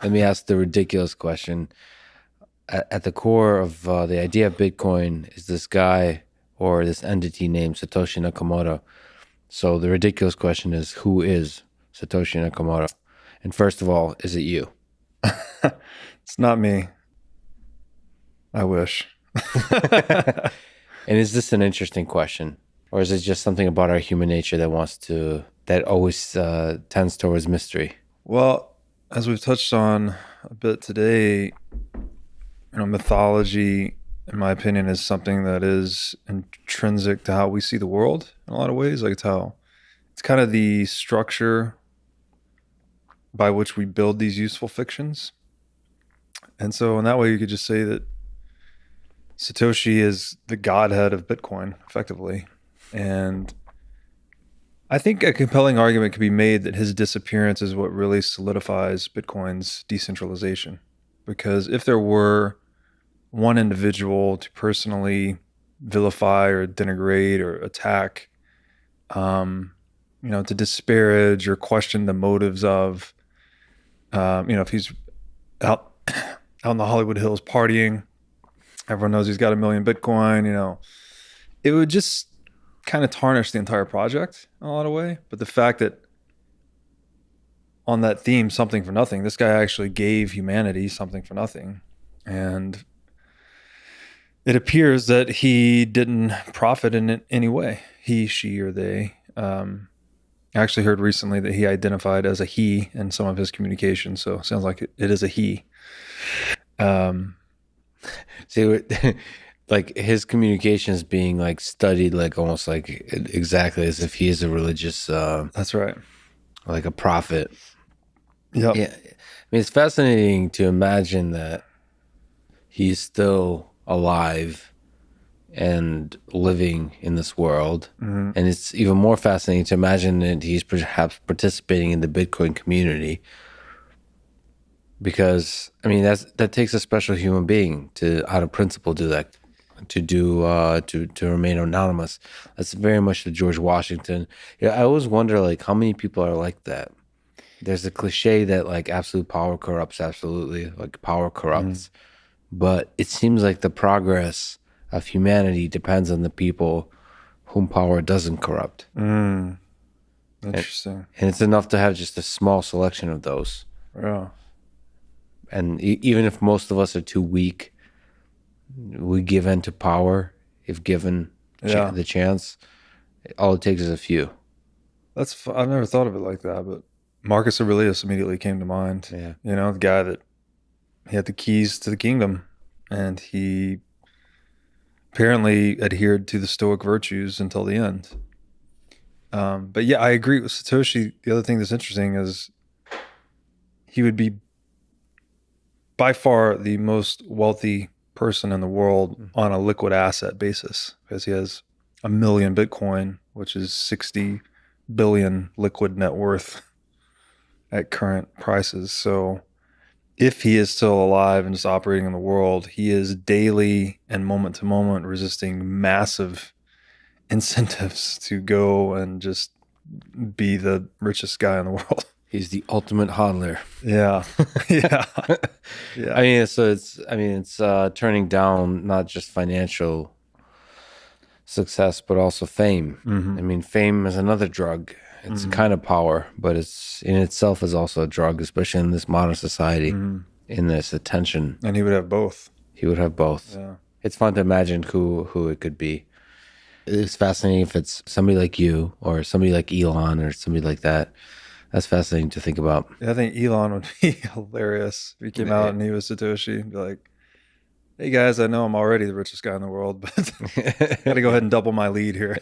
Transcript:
Let me ask the ridiculous question. At the core of the idea of Bitcoin is this guy or this entity named Satoshi Nakamoto. So the ridiculous question is, who is Satoshi Nakamoto? And first of all, is it you? It's not me. I wish. And is this an interesting question? Or is it just something about our human nature that always tends towards mystery? Well, as we've touched on a bit today, mythology, in my opinion, is something that is intrinsic to how we see the world in a lot of ways. Like it's kind of the structure by which we build these useful fictions. And so in that way, you could just say that Satoshi is the godhead of Bitcoin, effectively. And I think a compelling argument could be made that his disappearance is what really solidifies Bitcoin's decentralization. Because if there were one individual to personally vilify or denigrate or attack, to disparage or question the motives of, if he's out in the Hollywood Hills partying, everyone knows he's got 1 million Bitcoin, it would just kind of tarnish the entire project in a lot of way. But the fact that on that theme, something for nothing, this guy actually gave humanity something for nothing. And it appears that he didn't profit in any way. He, she, or they. I actually heard recently that he identified as a he in some of his communications. So it sounds like it is a he. See, like his communications being like studied, like almost like exactly as if he is a religious. That's right. Like a prophet. Yep. Yeah. I mean, it's fascinating to imagine that he's still alive and living in this world. Mm-hmm. And it's even more fascinating to imagine that he's perhaps participating in the Bitcoin community. Because, I mean, that takes a special human being to, out of principle, do that. To remain anonymous. That's very much the George Washington. Yeah, I always wonder, like, how many people are like that. There's a cliche that, like, absolute power corrupts, absolutely. Like, power corrupts. But it seems like the progress of humanity depends on the people whom power doesn't corrupt. Interesting. And it's enough to have just a small selection of those. Yeah. And even if most of us are too weak, we give in to power if given the chance. All it takes is a few. I've never thought of it like that, but Marcus Aurelius immediately came to mind. Yeah. The guy that he had the keys to the kingdom, and he apparently adhered to the Stoic virtues until the end. But yeah, I agree with Satoshi. The other thing that's interesting is he would be by far the most wealthy person in the world on a liquid asset basis, because he has 1 million Bitcoin, which is 60 billion liquid net worth at current prices. So if he is still alive and just operating in the world, he is daily and moment to moment resisting massive incentives to go and just be the richest guy in the world. He's the ultimate hodler. Yeah. Yeah. Yeah. I mean, it's turning down not just financial success, but also fame. Mm-hmm. I mean, fame is another drug. It's a kind of power, but it's in itself is also a drug, especially in this modern society, in this attention. And he would have both. He would have both. Yeah. It's fun to imagine who it could be. It's fascinating if it's somebody like you or somebody like Elon or somebody like that. That's fascinating to think about. Yeah, I think Elon would be hilarious if he came out and he was Satoshi and be like, hey guys, I know I'm already the richest guy in the world, but I got to go ahead and double my lead here.